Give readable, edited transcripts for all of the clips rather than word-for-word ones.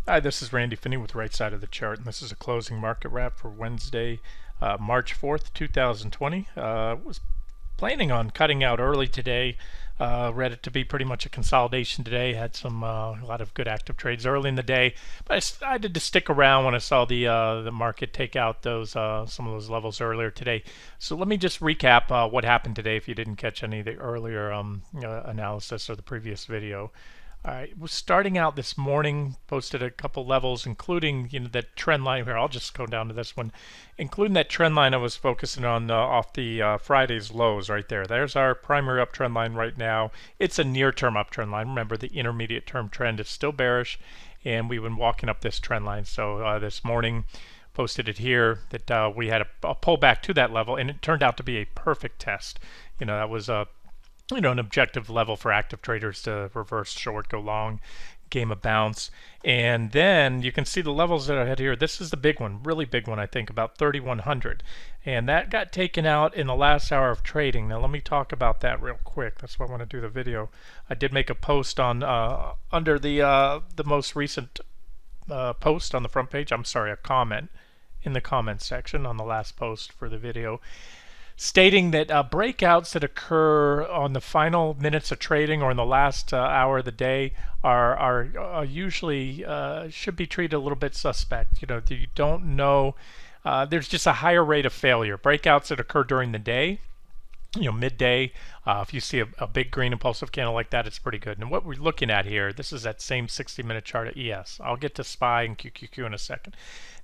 Hi, this is Randy Finney with Right Side of the Chart, and this is a closing market wrap for Wednesday, March 4th, 2020. Was planning on cutting out early today. Read it to be pretty much a consolidation today. Had a lot of good active trades early in the day, but I decided to stick around when I saw the market take out those some of those levels earlier today. So let me just recap what happened today if you didn't catch any of the earlier analysis or the previous video. All right, we're starting out this morning, posted a couple levels, including that trend line here. I'll just go down to this one, including that trend line I was focusing on off the Friday's lows right there. There's our primary uptrend line right now. It's a near-term uptrend line. Remember, the intermediate-term trend is still bearish, and we've been walking up this trend line. So this morning, posted it here that we had a pullback to that level, and it turned out to be a perfect test. That was a an objective level for active traders to reverse short, go long, game a bounce. And then you can see the levels that I had here. This is the big one, really big one, I think, about 3,100. And that got taken out in the last hour of trading. Now let me talk about that real quick. That's why I want to do the video. I did make a post on under the most recent post on the front page. I'm sorry, a comment in the comments section on the last post for the video, stating that breakouts that occur on the final minutes of trading or in the last hour of the day are usually should be treated a little bit suspect. You don't know. There's just a higher rate of failure. Breakouts that occur during the day, midday, if you see a big green impulsive candle like that, it's pretty good. And what we're looking at here, this is that same 60-minute chart at ES. I'll get to SPY and QQQ in a second.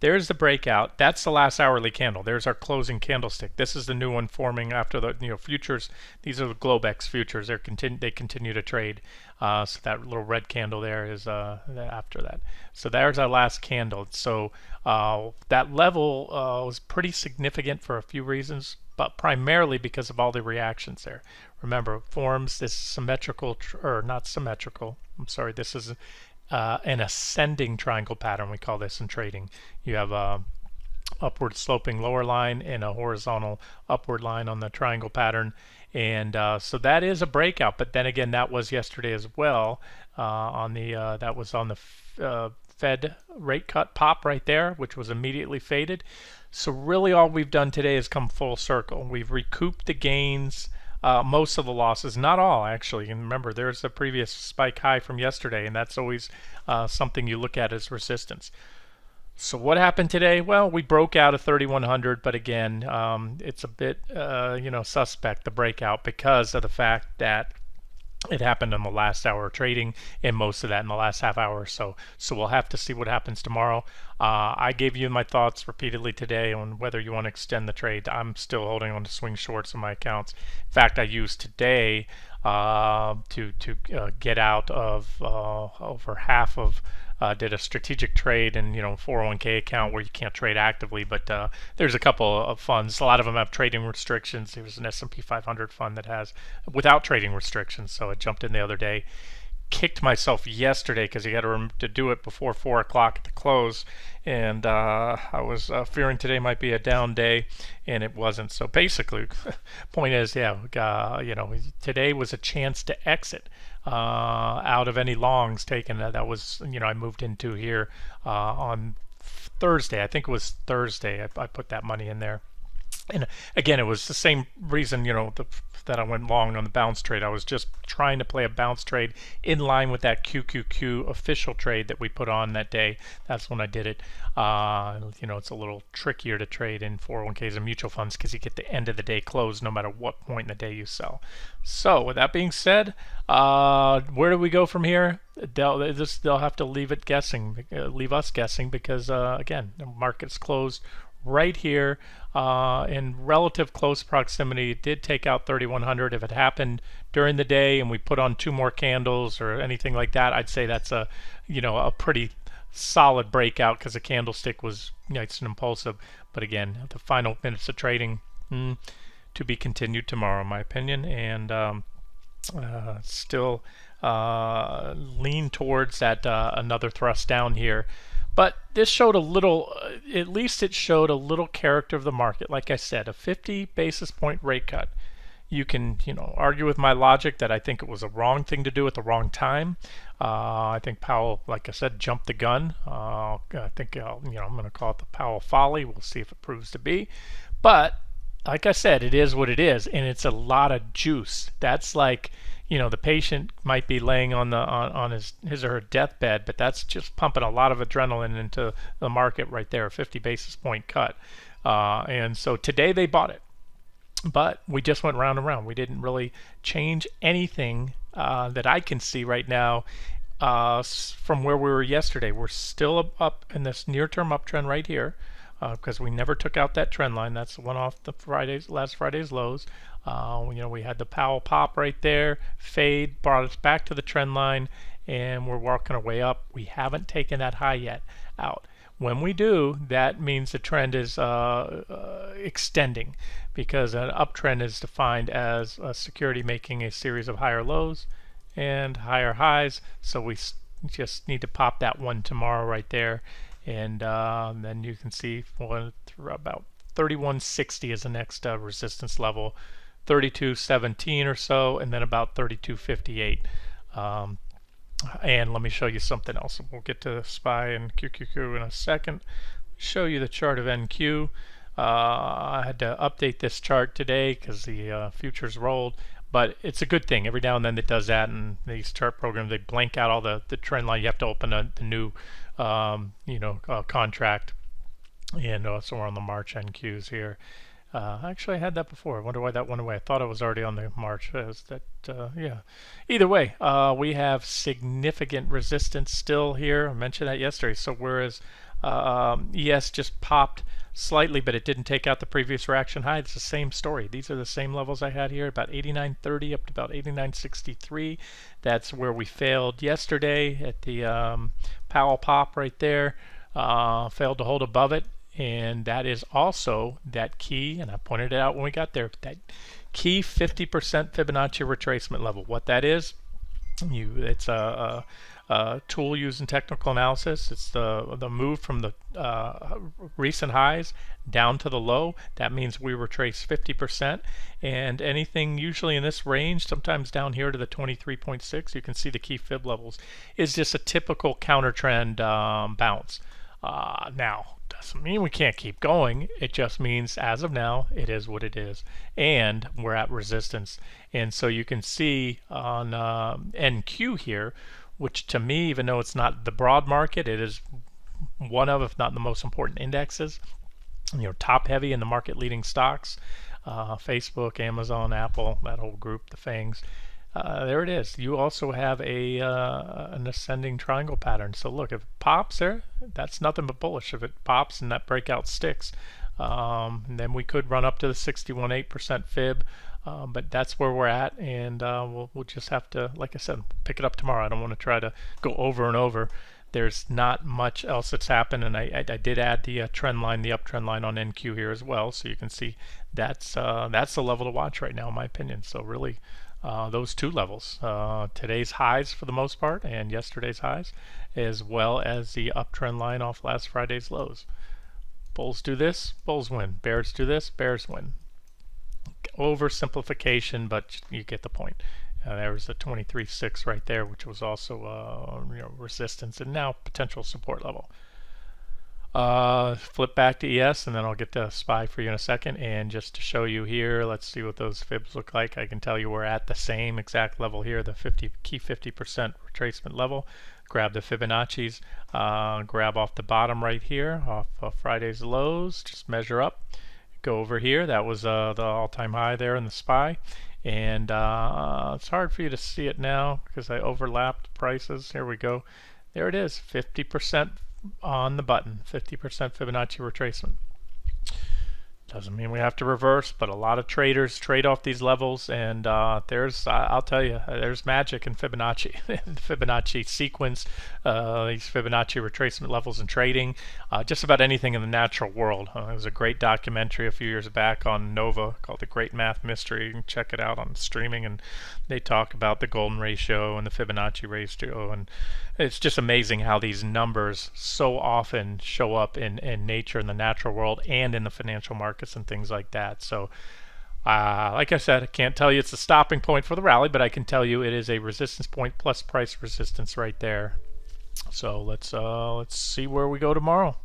There's the breakout. That's the last hourly candle. There's our closing candlestick. This is the new one forming after the futures. These are the Globex futures. They continue to trade. So that little red candle there is after that. So there's our last candle. So that level was pretty significant for a few reasons, but primarily because of all the reactions there. Remember, it forms this symmetrical, or not symmetrical. I'm sorry. This is an ascending triangle pattern. We call this in trading. You have a upward sloping lower line and a horizontal upward line on the triangle pattern, and so that is a breakout. But then again, that was yesterday as well. That was on the Fed rate cut pop right there, which was immediately faded. So really, all we've done today is come full circle. We've recouped the gains. Most of the losses, not all actually. And remember, there's a previous spike high from yesterday, and that's always something you look at as resistance. So what happened today? Well, we broke out of 3,100, but again, it's a bit suspect, the breakout, because of the fact that it happened in the last hour of trading, and most of that in the last half hour or so. So we'll have to see what happens tomorrow. I gave you my thoughts repeatedly today on whether you want to extend the trade. I'm still holding on to swing shorts on my accounts. In fact, I used today to get out of over half of. Did a strategic trade in 401k account where you can't trade actively, but there's a couple of funds. A lot of them have trading restrictions. There's an S&P 500 fund that has without trading restrictions, so I jumped in the other day. Kicked myself yesterday because you got to do it before 4 o'clock at the close, and I was fearing today might be a down day, and it wasn't. So basically, point is, today was a chance to exit out of any longs taken. That was, I moved into here on Thursday. I think it was Thursday. I put that money in there. And again, it was the same reason, that I went long on the bounce trade. I was just trying to play a bounce trade in line with that QQQ official trade that we put on that day. That's when I did it. It's a little trickier to trade in 401ks and mutual funds because you get the end of the day close no matter what point in the day you sell. So with that being said, where do we go from here? They'll have to leave us guessing because again, the market's closed right here in relative close proximity. It did take out 3,100. If it happened during the day and we put on 2 more candles or anything like that, I'd say that's a pretty solid breakout because the candlestick was it's an impulsive. But again, the final minutes of trading to be continued tomorrow, in my opinion, and still lean towards that another thrust down here. But this showed a little, at least it showed a little character of the market. Like I said, a 50 basis point rate cut. You can, argue with my logic that I think it was a wrong thing to do at the wrong time. I think Powell, like I said, jumped the gun. I think, I'm going to call it the Powell folly. We'll see if it proves to be. But like I said, it is what it is, and it's a lot of juice. That's like, the patient might be laying on his or her deathbed, but that's just pumping a lot of adrenaline into the market right there, a 50 basis point cut. And so today they bought it, but we just went round and round. We didn't really change anything that I can see right now from where we were yesterday. We're still up in this near-term uptrend right here, because we never took out that trend line. That's the one off the last Friday's lows. We had the Powell pop right there, fade, brought us back to the trend line, and we're working our way up. We haven't taken that high yet out. When we do, that means the trend is extending, because an uptrend is defined as a security making a series of higher lows and higher highs. So we just need to pop that one tomorrow right there. And then you can see about 3160 is the next resistance level, 3217 or so, and then about 3258. And let me show you something else. We'll get to SPY and QQQ in a second. Show you the chart of NQ. I had to update this chart today because the futures rolled, but it's a good thing. Every now and then it does that, and these chart programs, they blank out all the trend line. You have to open the new contract. And so we're on the March NQs here. Actually, I had that before. I wonder why that went away. I thought it was already on the March. Yeah. Either way, we have significant resistance still here. I mentioned that yesterday. So whereas ES just popped slightly, but it didn't take out the previous reaction high, it's the same story. These are the same levels I had here, about 89.30 up to about 89.63. That's where we failed yesterday at the Powell pop right there. Failed to hold above it. And that is also that key, and I pointed it out when we got there, that key 50% Fibonacci retracement level. What that is, it's a tool used in technical analysis. It's the move from the recent highs down to the low. That means we retrace 50%, and anything usually in this range, sometimes down here to the 23.6, you can see the key fib levels, is just a typical counter trend bounce. Now, doesn't mean we can't keep going. It just means as of now, it is what it is, and we're at resistance. And so you can see on NQ here, which to me, even though it's not the broad market, it is one of, if not the most important indexes. Top heavy in the market leading stocks, Facebook, Amazon, Apple, that whole group, the FANGs. There it is. You also have an ascending triangle pattern. So look, if it pops there, that's nothing but bullish. If it pops and that breakout sticks, then we could run up to the 61.8% fib. But that's where we're at, and we'll just have to, like I said, pick it up tomorrow. I don't want to try to go over and over. There's not much else that's happened, and I did add the trend line, the uptrend line on NQ here as well, so you can see that's the level to watch right now, in my opinion. So really, those two levels, today's highs for the most part, and yesterday's highs, as well as the uptrend line off last Friday's lows. Bulls do this, bulls win. Bears do this, bears win. Oversimplification, but you get the point. There was the 23.6 right there, which was also resistance and now potential support level. Flip back to ES, and then I'll get to SPY for you in a second. And just to show you here, let's see what those fibs look like. I can tell you we're at the same exact level here, the key 50% retracement level. Grab the Fibonacci's, grab off the bottom right here, off Friday's lows, just measure up. Go over here. That was the all-time high there in the SPY, and it's hard for you to see it now because I overlapped prices. Here we go. There it is, 50% on the button, 50% Fibonacci retracement. Doesn't mean we have to reverse, but a lot of traders trade off these levels, and I'll tell you, there's magic in Fibonacci. The Fibonacci sequence, these Fibonacci retracement levels in trading, just about anything in the natural world. There was a great documentary a few years back on Nova called The Great Math Mystery. You can check it out on streaming, and they talk about the golden ratio and the Fibonacci ratio, and it's just amazing how these numbers so often show up in nature, in the natural world, and in the financial markets and things like that. So Like I said, I can't tell you it's a stopping point for the rally, but I can tell you it is a resistance point plus price resistance right there. So let's see where we go tomorrow.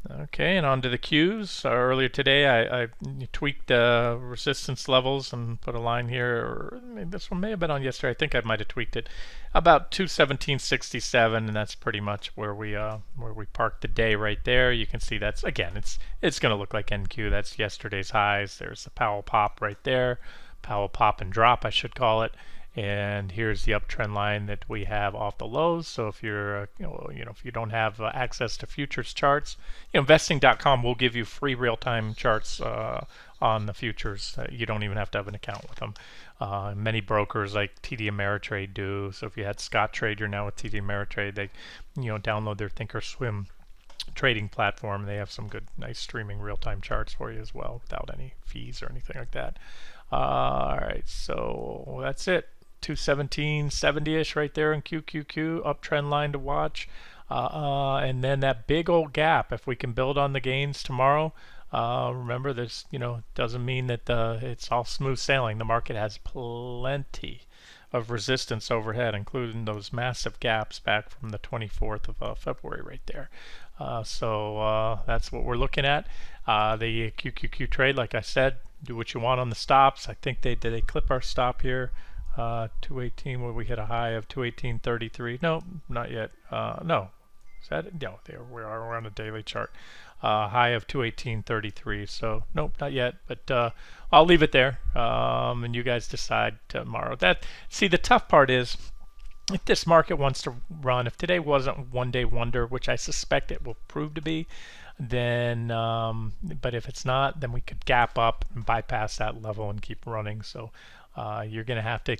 Okay, and on to the Qs. Earlier today, I tweaked resistance levels and put a line here. Or this one may have been on yesterday. I think I might have tweaked it about 217.67, and that's pretty much where we parked the day right there. You can see that's again, it's going to look like NQ. That's yesterday's highs. There's the Powell pop right there, Powell pop and drop, I should call it. And here's the uptrend line that we have off the lows. So if you're if you don't have access to futures charts, investing.com will give you free real-time charts on the futures. You don't even have to have an account with them. Many brokers like TD Ameritrade do. So if you had Scottrade, you're now with TD Ameritrade. They download their Thinkorswim trading platform. They have some good, nice streaming real-time charts for you as well without any fees or anything like that. All right, so that's it. 217.70ish right there in QQQ, uptrend line to watch, and then that big old gap. If we can build on the gains tomorrow, remember this, doesn't mean that it's all smooth sailing. The market has plenty of resistance overhead, including those massive gaps back from the 24th of February right there. So that's what we're looking at. The QQQ trade, like I said, do what you want on the stops. I think did they clip our stop here? 218, where we hit a high of 218.33. No, not yet. No, is that it? No, there we are. We're on a daily chart. High of 218.33. So nope, not yet. But I'll leave it there, and you guys decide tomorrow. See, the tough part is, if this market wants to run, if today wasn't one day wonder, which I suspect it will prove to be, then but if it's not, then we could gap up and bypass that level and keep running. So you're going to have to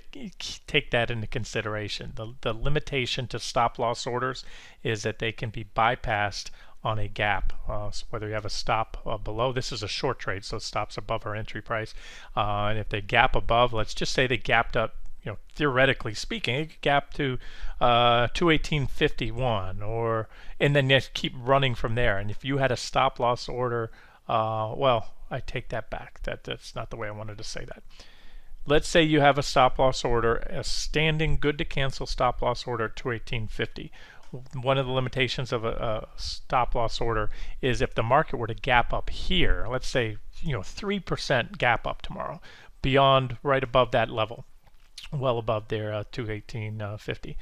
take that into consideration. The limitation to stop loss orders is that they can be bypassed on a gap. So whether you have a stop below, this is a short trade, so it stops above our entry price, and if they gap above, let's just say they gapped up, theoretically speaking, it could gap to 218.51, and then just keep running from there. And if you had a stop loss order, well, I take that back. That's not the way I wanted to say that. Let's say you have a stop loss order, a standing good to cancel stop loss order at 218.50. One of the limitations of a stop loss order is if the market were to gap up here, let's say 3% gap up tomorrow, beyond right above that level, well above their 218.50.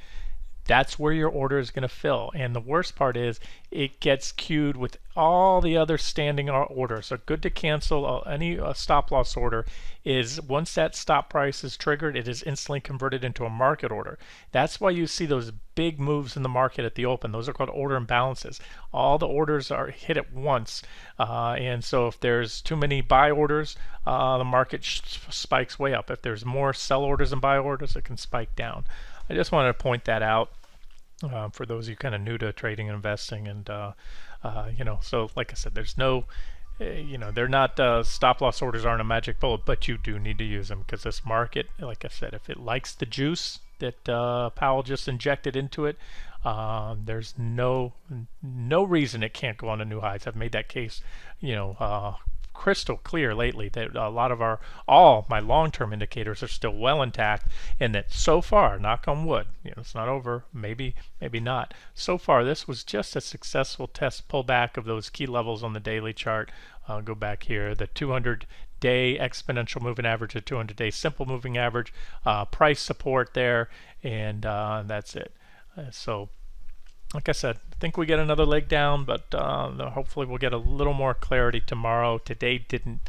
That's where your order is going to fill. And the worst part is it gets queued with all the other standing orders. So good to cancel any stop loss order is, once that stop price is triggered, it is instantly converted into a market order. That's why you see those big moves in the market at the open. Those are called order imbalances. All the orders are hit at once. And so if there's too many buy orders, the market spikes way up. If there's more sell orders and buy orders, it can spike down. I just wanted to point that out for those of you kind of new to trading and investing. And so like I said, there's no, they're not, stop loss orders aren't a magic bullet, but you do need to use them, because this market, like I said, if it likes the juice that Powell just injected into it, there's no reason it can't go on to new highs. I've made that case, crystal clear lately, that a lot of all my long-term indicators are still well intact, and that so far, knock on wood, it's not over, maybe not, so far this was just a successful test pullback of those key levels on the daily chart. I'll go back here, the 200-day exponential moving average, the 200-day simple moving average, price support there, and that's it. So like I said, I think we get another leg down, but hopefully we'll get a little more clarity tomorrow. Today didn't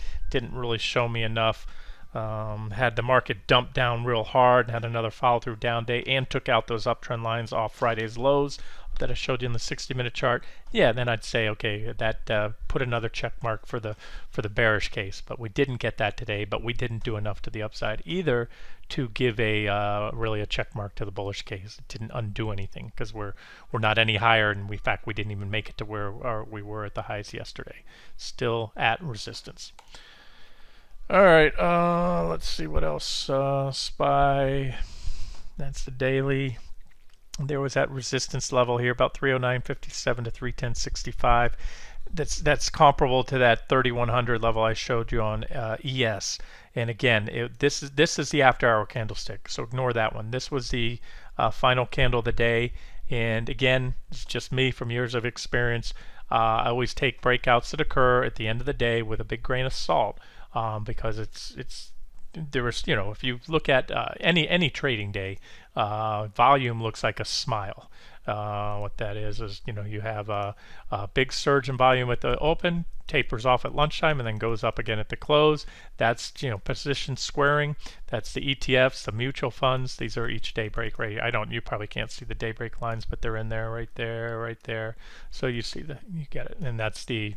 really show me enough. Had the market dump down real hard, had another follow-through down day, and took out those uptrend lines off Friday's lows that I showed you in the 60-minute chart. Yeah, then I'd say, okay, that put another check mark for the bearish case. But we didn't get that today, but we didn't do enough to the upside either to give really a check mark to the bullish case. It didn't undo anything, because we're not any higher, and in fact we didn't even make it to where we were at the highs yesterday. Still at resistance. All right, let's see what else. SPY, that's the daily. There was that resistance level here, about 309.57 to 310.65. that's comparable to that 3100 level I showed you on ES. And again, this is the after hour candlestick, so ignore that one. This was the final candle of the day, and again, it's just me from years of experience. I always take breakouts that occur at the end of the day with a big grain of salt, because it's there was, you know, if you look at any trading day, volume looks like a smile. What that is, you know, you have a big surge in volume at the open, tapers off at lunchtime, and then goes up again at the close. That's, you know, position squaring. That's the ETFs, the mutual funds. These are each day break rate. You probably can't see the day break lines, but they're in there, right there, right there. So you see you get it, and that's the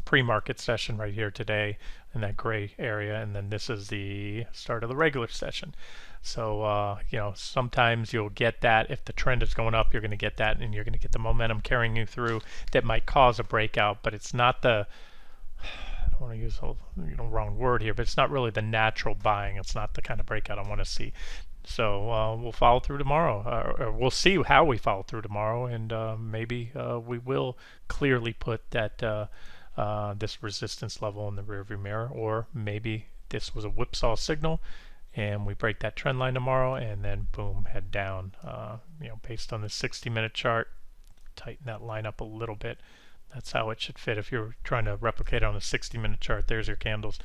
pre-market session right here today in that gray area, and then this is the start of the regular session. So you know, sometimes you'll get that if the trend is going up, you're going to get that, and you're going to get the momentum carrying you through that might cause a breakout, but it's not the, I don't want to use the, you know, wrong word here, but it's not really the natural buying. It's not the kind of breakout I want to see. So we'll follow through tomorrow, or we'll see how we follow through tomorrow, and maybe we will clearly put that this resistance level in the rearview mirror, or maybe this was a whipsaw signal and we break that trend line tomorrow, and then boom, head down. You know, based on the 60-minute chart, tighten that line up a little bit. That's how it should fit. If you're trying to replicate on a 60-minute chart, there's your candles.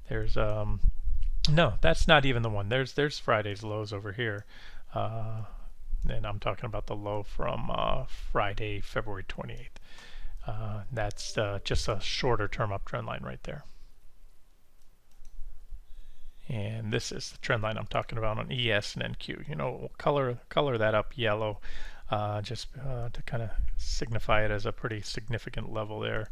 There's no, that's not even the one. There's Friday's lows over here, and I'm talking about the low from Friday, February 28th. That's just a shorter term uptrend line right there. And this is the trend line I'm talking about on ES and NQ. You know, we'll color that up yellow, just to kind of signify it as a pretty significant level there.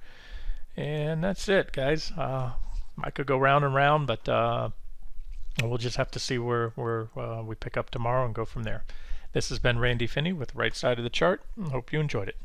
And that's it, guys. I could go round and round, but we'll just have to see where we pick up tomorrow and go from there. This has been Randy Finney with Right Side of the Chart. Hope you enjoyed it.